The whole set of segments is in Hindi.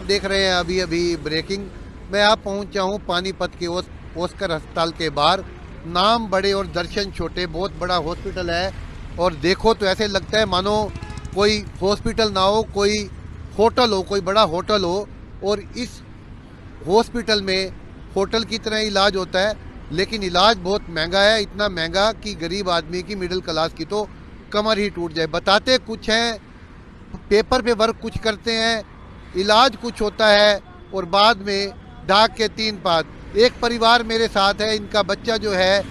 देख रहे हैं अभी अभी ब्रेकिंग। मैं आप पहुंचा हूं पानीपत के ओस्कर अस्पताल के बाहर। नाम बड़े और दर्शन छोटे, बहुत बड़ा हॉस्पिटल है। और देखो तो ऐसे लगता है मानो कोई हॉस्पिटल ना हो, कोई होटल हो, कोई बड़ा होटल हो। और इस हॉस्पिटल में होटल की तरह इलाज होता है, लेकिन इलाज बहुत महंगा है। इतना महंगा कि गरीब आदमी की, मिडिल क्लास की तो कमर ही टूट जाए। बताते कुछ हैं, पेपर पे वर्क कुछ करते हैं, इलाज कुछ होता है और बाद में ढाक के 3 पात। एक परिवार मेरे साथ है, इनका बच्चा जो है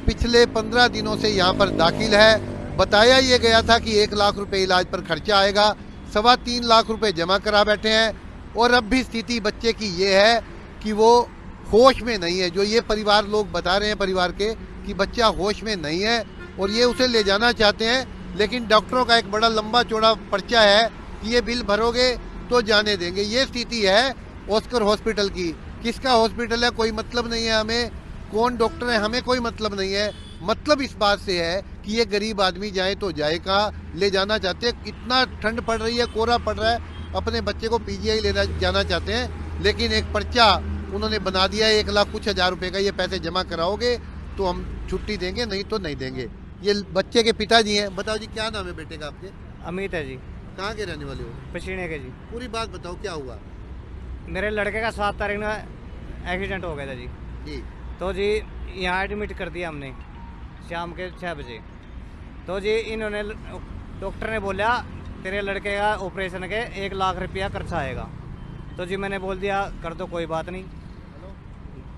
पिछले 15 दिनों से यहाँ पर दाखिल है। बताया ये गया था कि 1 लाख रुपए इलाज पर खर्चा आएगा, 3.25 लाख रुपए जमा करा बैठे हैं। और अब भी स्थिति बच्चे की ये है कि वो होश में नहीं है। जो ये परिवार लोग बता रहे हैं, परिवार के, कि बच्चा होश में नहीं है और ये उसे ले जाना चाहते हैं, लेकिन डॉक्टरों का एक बड़ा लंबा चौड़ा पर्चा है कि ये बिल भरोगे तो जाने देंगे। ये स्थिति है ऑस्कर हॉस्पिटल की। किसका हॉस्पिटल है कोई मतलब नहीं है हमें, कौन डॉक्टर है हमें कोई मतलब नहीं है। मतलब इस बात से है कि ये गरीब आदमी जाए तो जाए कहाँ, ले जाना चाहते हैं। इतना ठंड पड़ रही है, कोहरा पड़ रहा है, अपने बच्चे को पीजीआई लेना जाना चाहते हैं, लेकिन एक पर्चा उन्होंने बना दिया है 1 लाख कुछ हज़ार रुपए का। ये पैसे जमा कराओगे तो हम छुट्टी देंगे, नहीं तो नहीं देंगे। ये बच्चे के पिताजी हैं। बताओ जी, क्या नाम है बेटे का आपके? अमित है जी। कहाँ के रहने वाले हो? पसीने के जी। पूरी बात बताओ, क्या हुआ? मेरे लड़के का 7 तारीख में एक्सीडेंट हो गया था जी। जी तो जी यहाँ एडमिट कर दिया हमने शाम के 6 बजे। तो जी इन्होंने, डॉक्टर ने बोला तेरे लड़के का ऑपरेशन के 1 लाख रुपया खर्चा आएगा। तो जी मैंने बोल दिया कर दो, कोई बात नहीं,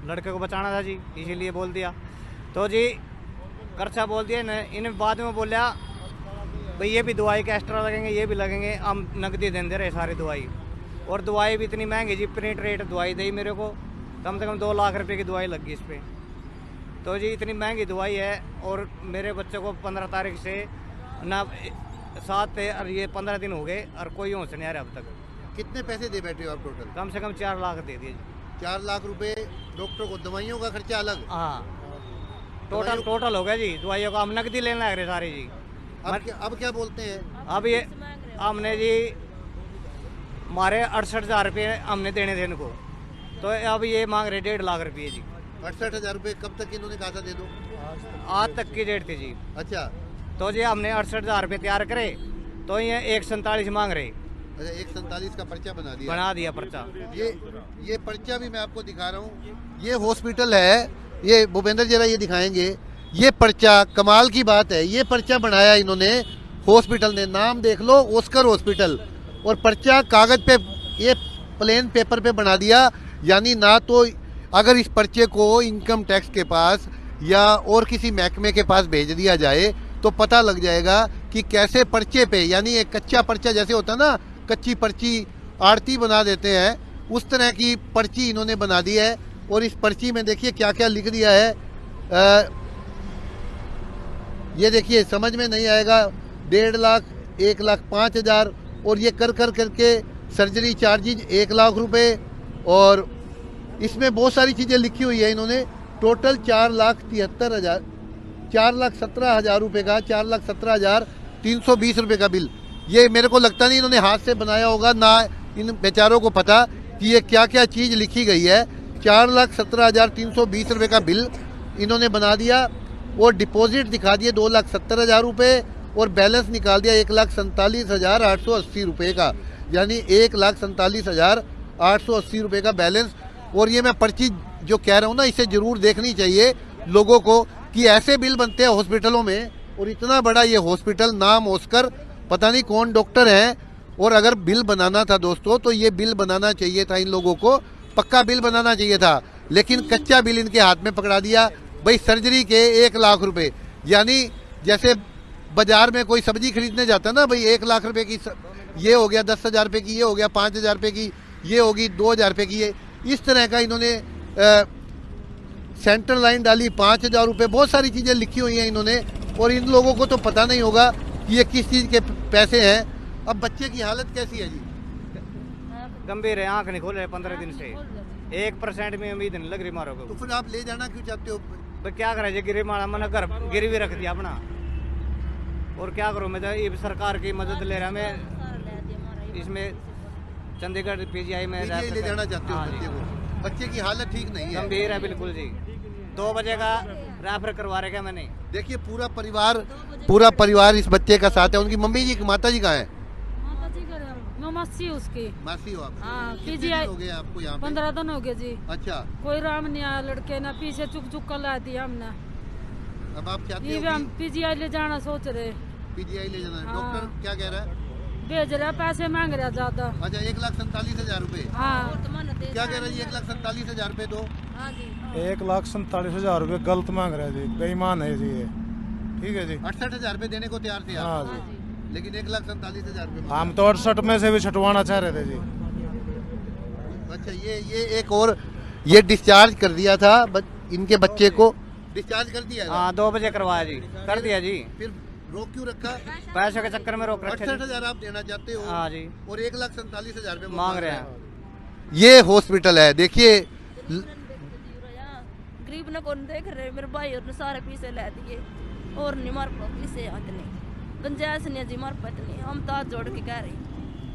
लड़के को बचाना था जी, इसीलिए बोल दिया। तो जी खर्चा बोल दिया। इन बाद में बोला भाई ये भी दवाई के एक्स्ट्रा लगेंगे, ये भी लगेंगे, हम नकदी दे रहे सारी दवाई। और दवाई भी इतनी महंगी जी, प्रिंट रेट दवाई दी मेरे को, कम से कम 2 लाख रुपए की दवाई लग गई इस पर। तो जी इतनी महंगी दवाई है। और मेरे बच्चे को 15 तारीख से ना 7 और ये 15 दिन हो गए और कोई होश नहीं आ रहा अब तक। कितने पैसे दे बैठे हो आप टोटल? कम से कम 4 लाख दे दिए जी। 4 लाख रुपए डॉक्टर को, दवाइयों का खर्चा अलग? हाँ टोटल हो गया जी। दवाइयों का हम नकदी लेने लग रहे सारे जी। अब क्या बोलते हैं? अब ये हमने जी हमारे 68,000 रुपये हमने देने थे इनको, तो अब ये मांग रहे 1.5 लाख रुपये जी। 68,000 रुपए कब तक इन्होंने कहा था दे दो? आज तक की डेट थी जी। अच्छा, तो जी हमने 68,000 रुपये तैयार करे, तो ये 147 मांग रहे। अच्छा, 147 का पर्चा बना दिया पर्चा। ये पर्चा भी मैं आपको दिखा रहा हूँ। ये हॉस्पिटल है, ये भूपेंद्र जरा ये दिखाएंगे। ये पर्चा कमाल की बात है, ये पर्चा बनाया इन्होंने हॉस्पिटल ने, नाम देख लो ऑस्कर हॉस्पिटल, और पर्चा कागज पे, ये प्लेन पेपर पे बना दिया। यानी ना तो अगर इस पर्चे को इनकम टैक्स के पास या और किसी महकमे के पास भेज दिया जाए तो पता लग जाएगा कि कैसे पर्चे पे, यानी एक कच्चा पर्चा जैसे होता है ना, कच्ची पर्ची आड़ती बना देते हैं, उस तरह की पर्ची इन्होंने बना दी है। और इस पर्ची में देखिए क्या क्या लिख दिया है। ये देखिए, समझ में नहीं आएगा, 1.5 लाख, 1 लाख 5,000, और ये कर करके सर्जरी चार्जेज 1 लाख रुपए। और इसमें बहुत सारी चीज़ें लिखी हुई है इन्होंने। टोटल 4,73,000, 4,17,000 रुपये का, 4,17,320 रुपये का बिल। ये मेरे को लगता नहीं इन्होंने हाथ से बनाया होगा, ना इन बेचारों को पता कि ये क्या क्या चीज़ लिखी गई है। 4,17,320 रुपये का बिल इन्होंने बना दिया और डिपॉजिट दिखा दिए 2,70,000 रुपये, और बैलेंस निकाल दिया 1,47,880 रुपये का, यानी 1,47,880 रुपये का बैलेंस। और ये मैं पर्ची जो कह रहा हूँ ना, इसे ज़रूर देखनी चाहिए लोगों को कि ऐसे बिल बनते हैं हॉस्पिटलों में। और इतना बड़ा ये हॉस्पिटल, नाम ऑस्कर, पता नहीं कौन डॉक्टर हैं। और अगर बिल बनाना था दोस्तों, तो ये बिल बनाना चाहिए था इन लोगों को, पक्का बिल बनाना चाहिए था, लेकिन कच्चा बिल इनके हाथ में पकड़ा दिया। भाई सर्जरी के 1 लाख रुपए, यानी जैसे बाजार में कोई सब्जी खरीदने जाता है ना, भाई 1 लाख रुपए की ये हो गया, 10,000 रुपये की ये हो गया, 5,000 रुपये की ये होगी, 2,000 रुपये की ये, इस तरह का इन्होंने सेंट्रल लाइन डाली 5,000 रुपये, बहुत सारी चीज़ें लिखी हुई हैं इन्होंने। और इन लोगों को तो पता नहीं होगा कि ये किस चीज़ के पैसे हैं। अब बच्चे की हालत कैसी है जी? गंभीर है, आँख नहीं खोल रहे 15 दिन से, 1% में उम्मीद नहीं लग रही मारो को। तो फिर आप ले जाना क्यों चाहते हो? तो क्या करे जी, गिरी मारा, मैंने घर गिरवी रख दिया अपना, और क्या करूँ मैं, तो ये सरकार की मदद ले रहा मैं इसमें। चंडीगढ़ पीजीआई में पीजीआई ले जाना चाहते हो हाँ बच्चे जी। को? बच्चे की हालत ठीक नहीं है, गंभीर है बिल्कुल जी। 2 बजे का रेफर करवा रखा मैंने। देखिए पूरा परिवार इस बच्चे का साथ है। उनकी मम्मी जी माता जी कहाँ है? माता जी का मस्सी उसकी। मासी हो आप? हाँ, कितने पीजीआई दिन हो गए आपको यहाँ पे? 15 दिन हो गए जी। अच्छा, कोई राम नहीं आया, लड़के ना पीछे चुक चुक कर ला दिया हमने। अब आप चाहते ये हो भी हम कि पीजीआई ले जाना सोच रहे, पीजीआई ले जाना है? हाँ। डॉक्टर क्या कह रहा है? भेज रहा, पैसे मांग रहा ज्यादा। अच्छा, 1,47,000 रुपए। हाँ क्या कह रहा है जी? 1,47,000 रुपए दो। 1,47,000 रुपये गलत मांग रहे हैं जी, बेईमान है जी ये। ठीक है जी, 68,000 रुपए देने को तैयार थे हाँ आप, जी। लेकिन 1,47,000 रुपए मांग हम तो 68 में से भी छटवाना चाह रहे थे जी। रहे। अच्छा, ये एक और ये डिस्चार्ज कर दिया था इनके बच्चे को डिस्चार्ज कर दिया है? हाँ 2 बजे करवाया जी, कर दिया जी। फिर रोक क्यों रखा? पैसों के चक्कर में रोक रखे जी। 68,000 आप देना चाहते हो हाँ जी, और 1,47,000 रुपए मांग रहे हैं। ये हॉस्पिटल है, देखिए गरीब ने कौन देख रहे, मेरे भाई और ने सारे पैसे ले दिए और नहीं मार पाओ पैसे हाथ नहीं, गुंजाइश नहीं जी मार पाते नहीं। हम तो हाथ जोड़ के कह रहे हैं।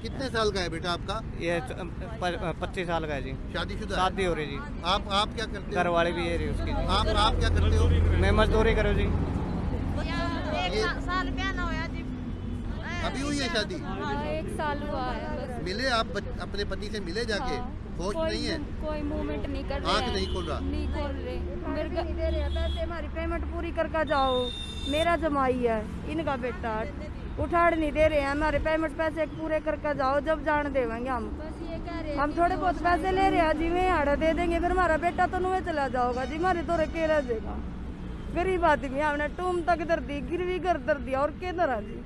कितने साल का है बेटा आपका? ये 25 साल का है जी, शादीशुदा है? शादी हो रही जी। आप क्या करते घर हो? वाली भी है जी उसकी जी। आप क्या करते हो? मैं मजदूरी करूँ जी। साल ब्याह ना होया जी। अभी हुई है शादी? 1 साल हुआ है बस। मिले आप अपने पति से मिले जाके? होश नहीं है? कोई मूवमेंट नहीं कर आँख नहीं खोल रहा? नहीं खोल रहे। मेरे नहीं दे रहे पैसे, हमारी पेमेंट पूरी करके जाओ। मेरा जमाई है, इनका बेटा उठाड़ नहीं दे रहे हैं, हमारे पेमेंट पैसे पूरे करके जाओ, जब जान देवेंगे हम थोड़े बहुत पैसे ले रहे हैं जी, में आड़ा दे देंगे, फिर हमारा बेटा तो नुए चला जाओगा जी, हमारे तो के रह जाएगा। गरीब आदमी हमने टूम तक दर दी, गिरवी कर दर दिया और के दरा जी,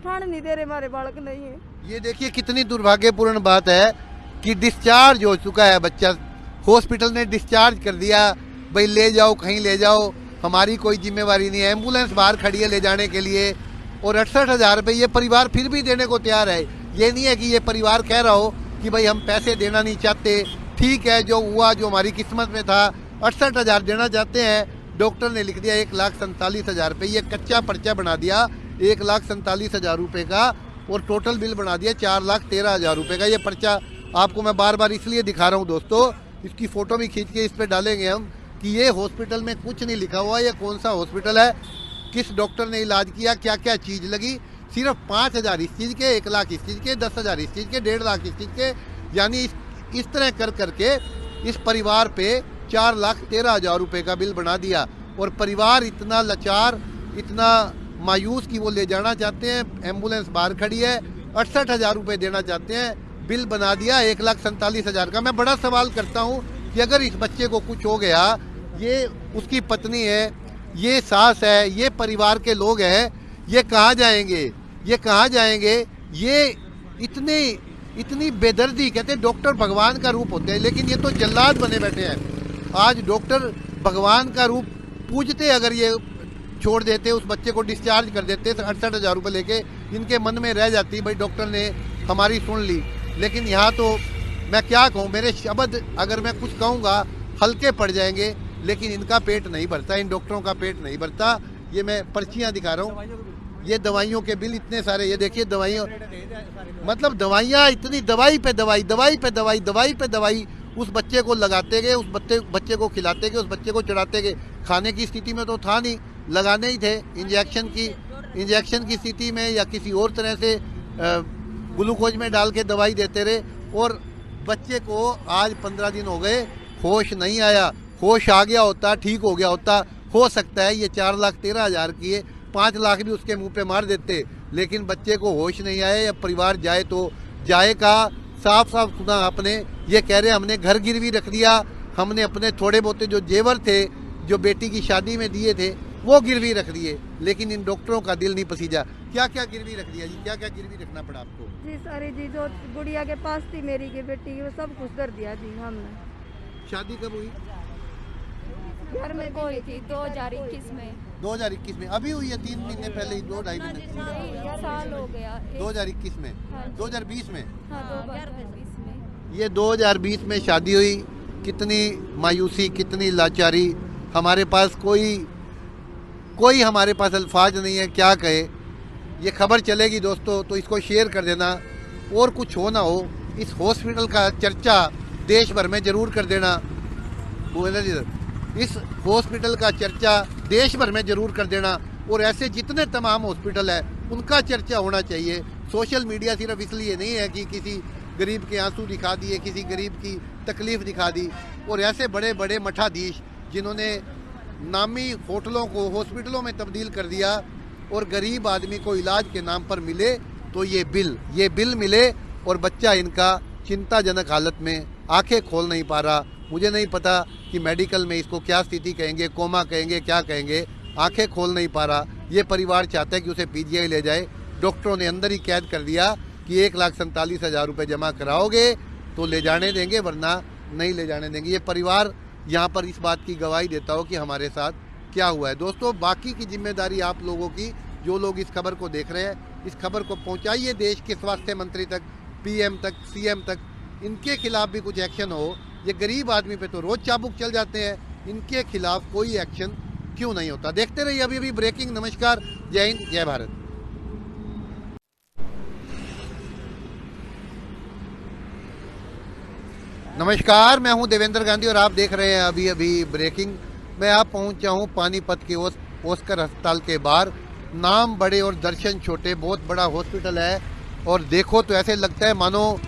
ठाण नहीं दे रहे, हमारे बालक नहीं है। ये देखिए कितनी दुर्भाग्यपूर्ण बात है कि डिस्चार्ज हो चुका है बच्चा, हॉस्पिटल ने डिस्चार्ज कर दिया, भाई ले जाओ कहीं ले जाओ, हमारी कोई जिम्मेवारी नहीं है। एम्बुलेंस बाहर खड़ी है ले जाने के लिए और 68,000 रुपये ये परिवार फिर भी देने को तैयार है। ये नहीं है कि ये परिवार कह रहा हो कि भाई हम पैसे देना नहीं चाहते, ठीक है जो हुआ जो हमारी किस्मत में था, 68,000 देना चाहते हैं। डॉक्टर ने लिख दिया 1,47,000 रुपये, ये कच्चा पर्चा बना दिया 1,47,000 रुपये का और टोटल बिल बना दिया 4,13,000 रुपये का। ये पर्चा आपको मैं बार बार इसलिए दिखा रहा हूँ दोस्तों, इसकी फ़ोटो भी खींच के इस पर डालेंगे हम कि ये हॉस्पिटल में कुछ नहीं लिखा हुआ, ये कौन सा हॉस्पिटल है, किस डॉक्टर ने इलाज किया, क्या क्या चीज़ लगी, सिर्फ 5,000 इस चीज़ के, 1,00,000 इस चीज़ के, 10,000 इस चीज़ के, 1,50,000 इस चीज़ के, यानी इस तरह कर करके इस परिवार पे 4,13,000 रुपये का बिल बना दिया। और परिवार इतना लाचार, इतना मायूस कि वो ले जाना चाहते हैं, एम्बुलेंस बाहर खड़ी है, 68,000 रुपये देना चाहते हैं, बिल बना दिया 1,47,000 का। मैं बड़ा सवाल करता हूँ कि अगर इस बच्चे को कुछ हो गया, ये उसकी पत्नी है, ये सास है, ये परिवार के लोग हैं, ये कहाँ जाएंगे, ये कहाँ जाएंगे? ये इतनी बेदर्दी, कहते हैं डॉक्टर भगवान का रूप होते हैं, लेकिन ये तो जल्लाद बने बैठे हैं। आज डॉक्टर भगवान का रूप पूजते अगर ये छोड़ देते, उस बच्चे को डिस्चार्ज कर देते, 68,000 रुपये लेके इनके मन में रह जाती भाई डॉक्टर ने हमारी सुन ली। लेकिन यहाँ तो मैं क्या कहूँ, मेरे शब्द अगर मैं कुछ कहूँगा हल्के पड़ जाएंगे, लेकिन इनका पेट नहीं भरता, इन डॉक्टरों का पेट नहीं भरता। ये मैं पर्चियाँ दिखा रहा हूँ, ये दवाइयों के बिल इतने सारे, ये देखिए दवाइयों, मतलब दवाइयाँ इतनी, दवाई पे दवाई, दवाई पे दवाई, दवाई पे दवाई, उस बच्चे को लगाते गए, उस बच्चे को खिलाते गए, उस बच्चे को चढ़ाते गए। खाने की स्थिति में तो था नहीं, लगाने ही थे। इंजेक्शन की स्थिति में या किसी और तरह से ग्लूकोज में डाल के दवाई देते रहे और बच्चे को आज 15 दिन हो गए, होश नहीं आया। होश आ गया होता, ठीक हो गया होता, हो सकता है ये 4,13,000 की है, 5 लाख भी उसके मुंह पे मार देते, लेकिन बच्चे को होश नहीं आया। या परिवार जाए तो जाए का साफ साफ सुना आपने, ये कह रहे हमने घर गिरवी रख दिया, हमने अपने थोड़े बहुत जो जेवर थे जो बेटी की शादी में दिए थे वो गिरवी रख दिए, लेकिन इन डॉक्टरों का दिल नहीं पसीजा। क्या क्या गिरवी रख दिया जी, क्या क्या गिरवी रखना पड़ा आपको? जी सारी जी जो गुड़िया के पास थी मेरी की बेटी की, वो सब कुछ कर दिया जी हमने। शादी कब हुई? घर में कोई थी 2021 में। 2021 में? अभी हुई है 3 महीने पहले ही, 2-2.5 महीने? साल हो गया। 2021 में? 2020 में? हाँ 2020 में। ये 2020 में शादी हुई। कितनी मायूसी, कितनी लाचारी, हमारे पास कोई हमारे पास अल्फाज नहीं है, क्या कहे। ये खबर चलेगी दोस्तों तो इसको शेयर कर देना, और कुछ हो ना हो इस हॉस्पिटल का चर्चा देश भर में जरूर कर देना। भूपेंद्र जी, इस हॉस्पिटल का चर्चा देश भर में जरूर कर देना, और ऐसे जितने तमाम हॉस्पिटल है उनका चर्चा होना चाहिए। सोशल मीडिया सिर्फ इसलिए नहीं है कि किसी गरीब के आंसू दिखा दिए, किसी गरीब की तकलीफ दिखा दी, और ऐसे बड़े बड़े मठाधीश जिन्होंने नामी होटलों को हॉस्पिटलों में तब्दील कर दिया और गरीब आदमी को इलाज के नाम पर मिले तो ये बिल मिले, और बच्चा इनका चिंताजनक हालत में आंखें खोल नहीं पा रहा। मुझे नहीं पता कि मेडिकल में इसको क्या स्थिति कहेंगे, कोमा कहेंगे, क्या कहेंगे, आंखें खोल नहीं पा रहा। ये परिवार चाहता है कि उसे पीजीआई ले जाए। डॉक्टरों ने अंदर ही कैद कर दिया कि 1,47,000 रुपये जमा कराओगे तो ले जाने देंगे, वरना नहीं ले जाने देंगे। ये परिवार यहाँ पर इस बात की गवाही देता हो कि हमारे साथ क्या हुआ है। दोस्तों, बाकी की जिम्मेदारी आप लोगों की, जो लोग इस खबर को देख रहे हैं, इस खबर को पहुँचाइए देश के स्वास्थ्य मंत्री तक, पीएम तक, सीएम तक। इनके खिलाफ भी कुछ एक्शन हो। ये गरीब आदमी पे तो रोज चाबुक चल जाते हैं, इनके खिलाफ कोई एक्शन क्यों नहीं होता। देखते रहिए अभी ब्रेकिंग। नमस्कार, जय हिंद, जय भारत। नमस्कार, मैं हूं देवेंद्र गांधी और आप देख रहे हैं अभी ब्रेकिंग। मैं आप पहुंचा हूं पानीपत के ओस्कर अस्पताल के बाहर। नाम बड़े और दर्शन छोटे, बहुत बड़ा हॉस्पिटल है, और देखो तो ऐसे लगता है मानो